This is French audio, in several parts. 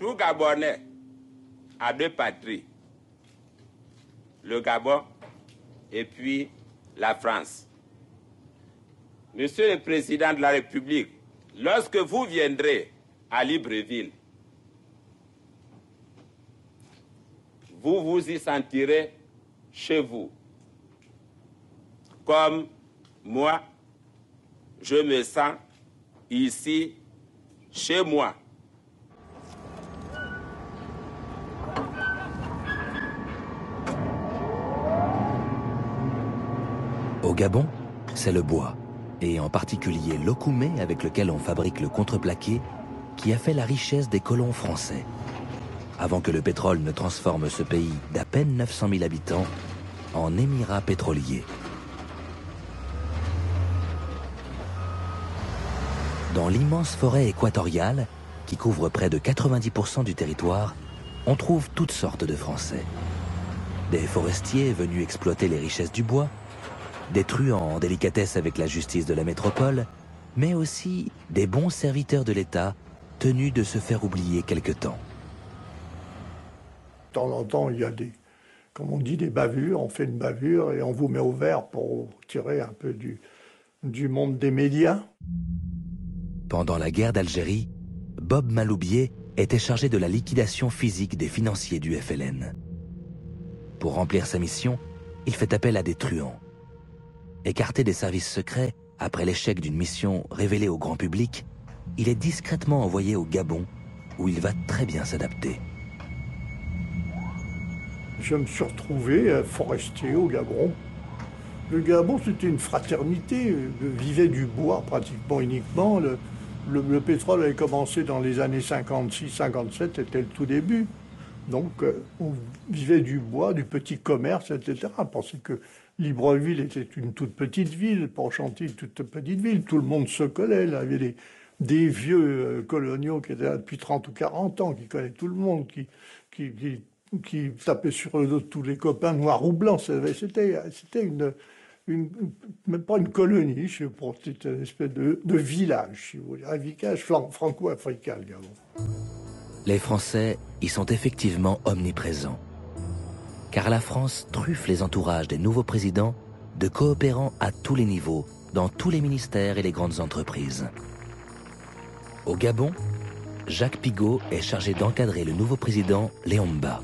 Tout Gabonais a deux patries, le Gabon et puis la France. Monsieur le Président de la République, lorsque vous viendrez à Libreville, vous vous y sentirez chez vous. Comme moi, je me sens ici, chez moi. Au Gabon, c'est le bois, et en particulier l'okoumé avec lequel on fabrique le contreplaqué, qui a fait la richesse des colons français. Avant que le pétrole ne transforme ce pays d'à peine 900 000 habitants en émirat pétrolier. Dans l'immense forêt équatoriale, qui couvre près de 90% du territoire, on trouve toutes sortes de Français. Des forestiers venus exploiter les richesses du bois, des truands en délicatesse avec la justice de la métropole, mais aussi des bons serviteurs de l'État tenus de se faire oublier quelque temps. De temps en temps, il y a comme on dit, des bavures. On fait une bavure et on vous met au vert pour tirer un peu du monde des médias. Pendant la guerre d'Algérie, Bob Maloubier était chargé de la liquidation physique des financiers du FLN. Pour remplir sa mission, il fait appel à des truands. Écarté des services secrets, après l'échec d'une mission révélée au grand public, il est discrètement envoyé au Gabon, où il va très bien s'adapter. Je me suis retrouvé forestier au Gabon. Le Gabon, c'était une fraternité, vivait du bois pratiquement uniquement. Le pétrole avait commencé dans les années 56-57, c'était le tout début. Donc on vivait du bois, du petit commerce, etc. On pensait que Libreville était une toute petite ville, Port-Gentil une toute petite ville. Tout le monde se collait, là. Il y avait des vieux coloniaux qui étaient là depuis 30 ou 40 ans, qui connaissaient tout le monde, qui tapaient sur le dos de tous les copains, noirs ou blancs. C'était même pas une colonie, je sais pas, c'était une espèce de village, si vous voulez, un village franco-africain, le Gabon. Les Français y sont effectivement omniprésents. Car la France truffe les entourages des nouveaux présidents de coopérants à tous les niveaux, dans tous les ministères et les grandes entreprises. Au Gabon, Jacques Pigault est chargé d'encadrer le nouveau président Léomba.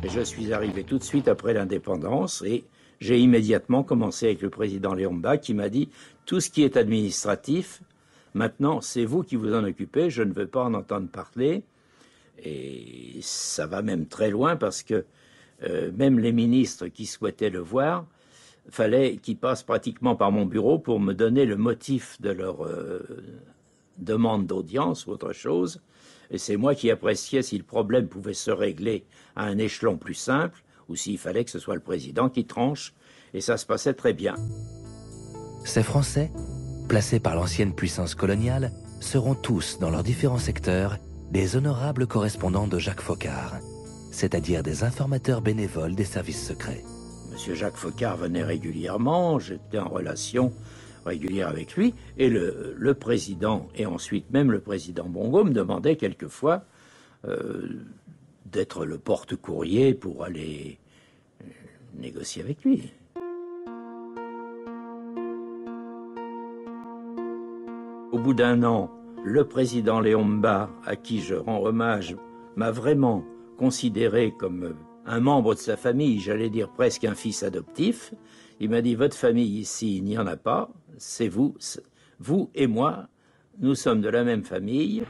Je suis arrivé tout de suite après l'indépendance et j'ai immédiatement commencé avec le président Léomba qui m'a dit « Tout ce qui est administratif, maintenant c'est vous qui vous en occupez, je ne veux pas en entendre parler. » Et ça va même très loin parce que même les ministres qui souhaitaient le voir, fallait qu'ils passent pratiquement par mon bureau pour me donner le motif de leur demande d'audience ou autre chose. Et c'est moi qui appréciais si le problème pouvait se régler à un échelon plus simple ou s'il fallait que ce soit le président qui tranche. Et ça se passait très bien. Ces Français, placés par l'ancienne puissance coloniale, seront tous, dans leurs différents secteurs, des honorables correspondants de Jacques Foccart, c'est-à-dire des informateurs bénévoles des services secrets. Monsieur Jacques Foccart venait régulièrement, j'étais en relation régulière avec lui, et le président, et ensuite même le président Bongo, me demandait quelquefois d'être le porte-courrier pour aller négocier avec lui. Au bout d'un an, le président Léomba, à qui je rends hommage, m'a vraiment considéré comme un membre de sa famille, j'allais dire presque un fils adoptif. Il m'a dit, votre famille ici, il n'y en a pas, c'est vous et moi, nous sommes de la même famille.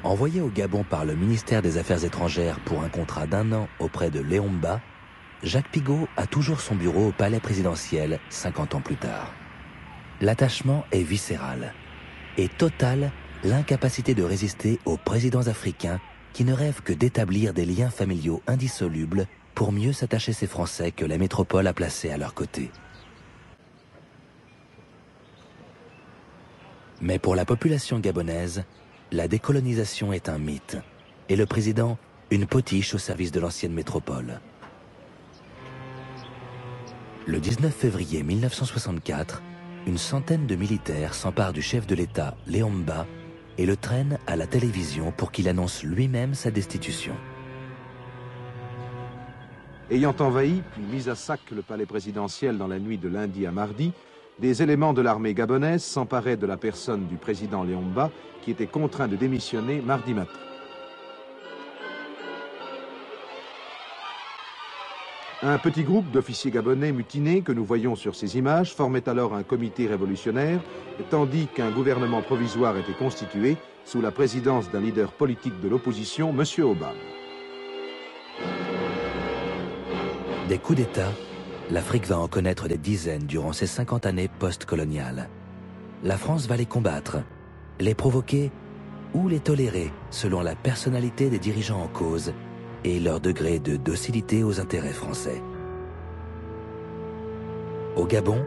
Envoyé au Gabon par le ministère des Affaires étrangères pour un contrat d'1 an auprès de Léomba, Jacques Pigault a toujours son bureau au palais présidentiel 50 ans plus tard. L'attachement est viscéral et total l'incapacité de résister aux présidents africains qui ne rêvent que d'établir des liens familiaux indissolubles pour mieux s'attacher ces Français que la métropole a placés à leur côté. Mais pour la population gabonaise, la décolonisation est un mythe et le président une potiche au service de l'ancienne métropole. Le 19 février 1964, une centaine de militaires s'emparent du chef de l'État, Léomba, et le traîne à la télévision pour qu'il annonce lui-même sa destitution. Ayant envahi puis mis à sac le palais présidentiel dans la nuit de lundi à mardi, des éléments de l'armée gabonaise s'emparaient de la personne du président Léomba qui était contraint de démissionner mardi matin. Un petit groupe d'officiers gabonais mutinés que nous voyons sur ces images formait alors un comité révolutionnaire, tandis qu'un gouvernement provisoire était constitué sous la présidence d'un leader politique de l'opposition, M. Obama. Des coups d'État, l'Afrique va en connaître des dizaines durant ces 50 années post-coloniales. La France va les combattre, les provoquer ou les tolérer selon la personnalité des dirigeants en cause et leur degré de docilité aux intérêts français. Au Gabon,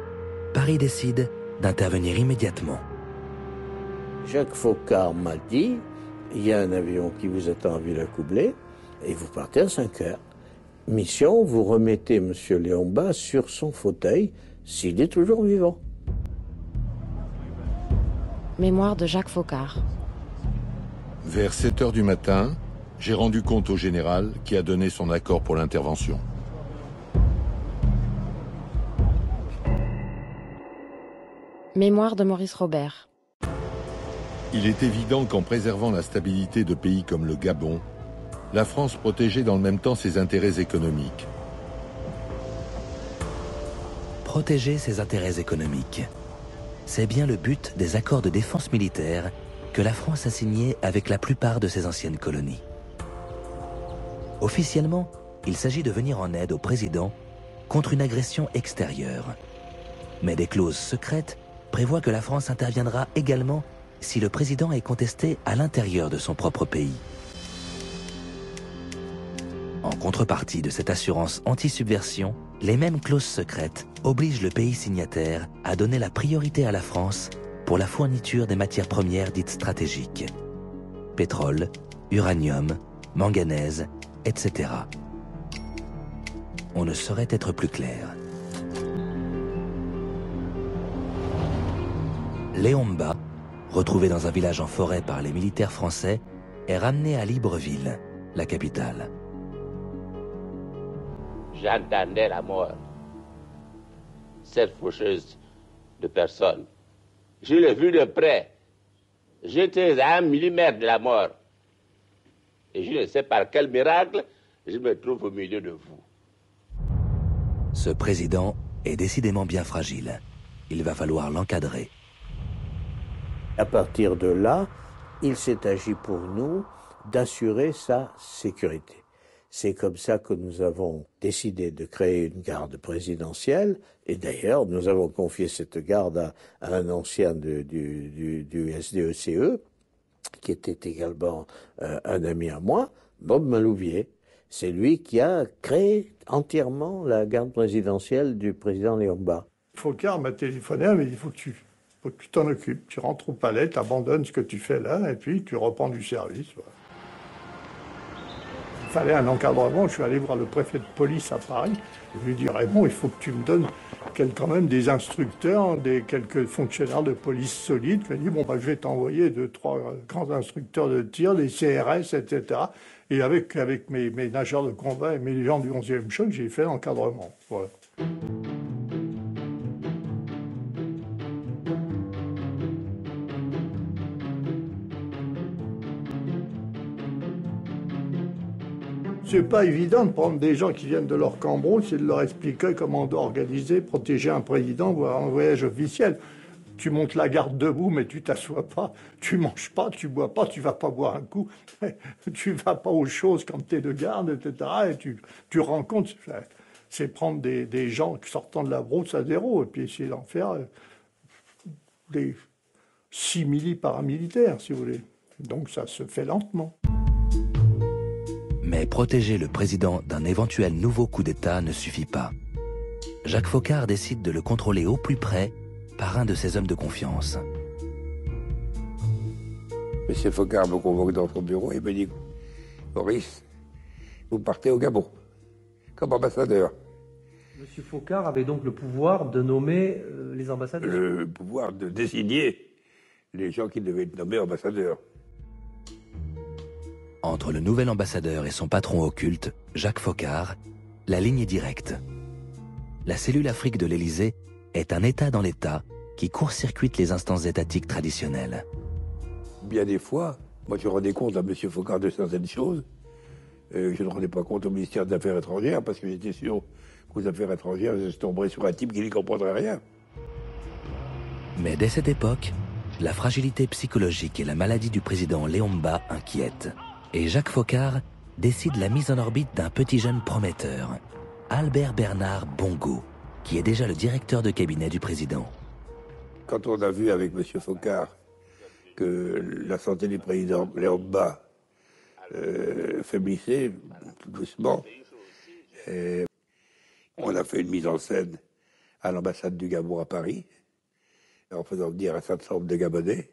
Paris décide d'intervenir immédiatement. Jacques Foccart m'a dit, il y a un avion qui vous attend à Villacoublay et vous partez à 5 heures. Mission, vous remettez M. Léomba sur son fauteuil s'il est toujours vivant. Mémoire de Jacques Foccart. Vers 7 heures du matin, j'ai rendu compte au général qui a donné son accord pour l'intervention. Mémoire de Maurice Robert. Il est évident qu'en préservant la stabilité de pays comme le Gabon, la France protégeait dans le même temps ses intérêts économiques. Protéger ses intérêts économiques. C'est bien le but des accords de défense militaire que la France a signés avec la plupart de ses anciennes colonies. Officiellement, il s'agit de venir en aide au président contre une agression extérieure. Mais des clauses secrètes prévoient que la France interviendra également si le président est contesté à l'intérieur de son propre pays. En contrepartie de cette assurance anti-subversion, les mêmes clauses secrètes obligent le pays signataire à donner la priorité à la France pour la fourniture des matières premières dites stratégiques. Pétrole, uranium, manganèse, etc. On ne saurait être plus clair. Léomba, retrouvé dans un village en forêt par les militaires français, est ramené à Libreville, la capitale. J'entendais la mort. Cette faucheuse de personnes. Je l'ai vue de près. J'étais à 1 millimètre de la mort. Et je ne sais par quel miracle, je me trouve au milieu de vous. Ce président est décidément bien fragile. Il va falloir l'encadrer. À partir de là, il s'est agi pour nous d'assurer sa sécurité. C'est comme ça que nous avons décidé de créer une garde présidentielle. Et d'ailleurs, nous avons confié cette garde à un ancien du SDECE, qui était également un ami à moi, Bob Malouvier. C'est lui qui a créé entièrement la garde présidentielle du président Léomba. Foccart m'a téléphoné, mais il faut que tu t'en occupes. Tu rentres au palais, tu abandonnes ce que tu fais là, et puis tu reprends du service. Voilà. Il fallait un encadrement. Je suis allé voir le préfet de police à Paris. Je lui ai dit, Raymond, il faut que tu me donnes quand même des instructeurs, quelques fonctionnaires de police solides. Il m'a dit, bon, je vais t'envoyer 2-3 grands instructeurs de tir, des CRS, etc. Et avec mes nageurs de combat et mes gens du 11e choc, j'ai fait l'encadrement. Voilà. C'est pas évident de prendre des gens qui viennent de leur cambrousse et de leur expliquer comment on doit organiser, protéger un président, voire un voyage officiel. Tu montes la garde debout, mais tu t'assois pas, tu manges pas, tu bois pas, tu vas pas boire un coup, tu vas pas aux choses quand tu es de garde, etc. Et tu rencontres, c'est prendre des gens sortant de la brousse à zéro et puis essayer d'en faire des simili paramilitaires, si vous voulez. Donc ça se fait lentement. Mais protéger le président d'un éventuel nouveau coup d'État ne suffit pas. Jacques Foccart décide de le contrôler au plus près par un de ses hommes de confiance. Monsieur Foccart me convoque dans son bureau et me dit « Maurice, vous partez au Gabon, comme ambassadeur. » Monsieur Foccart avait donc le pouvoir de nommer les ambassadeurs. Le pouvoir de désigner les gens qui devaient être nommés ambassadeurs. Entre le nouvel ambassadeur et son patron occulte, Jacques Foccart, la ligne est directe. La cellule Afrique de l'Élysée est un État dans l'État qui court-circuite les instances étatiques traditionnelles. Bien des fois, moi je rendais compte à M. Foccart de certaines choses. Je ne rendais pas compte au ministère des Affaires étrangères parce que j'étais sûr qu'aux Affaires étrangères, je tomberais sur un type qui n'y comprendrait rien. Mais dès cette époque, la fragilité psychologique et la maladie du président Léomba inquiètent. Et Jacques Foccart décide la mise en orbite d'un petit jeune prometteur, Albert Bernard Bongo, qui est déjà le directeur de cabinet du président. Quand on a vu avec M. Foccart que la santé du président Léomba faiblissait tout doucement, on a fait une mise en scène à l'ambassade du Gabon à Paris, en faisant venir un certain nombre de Gabonais.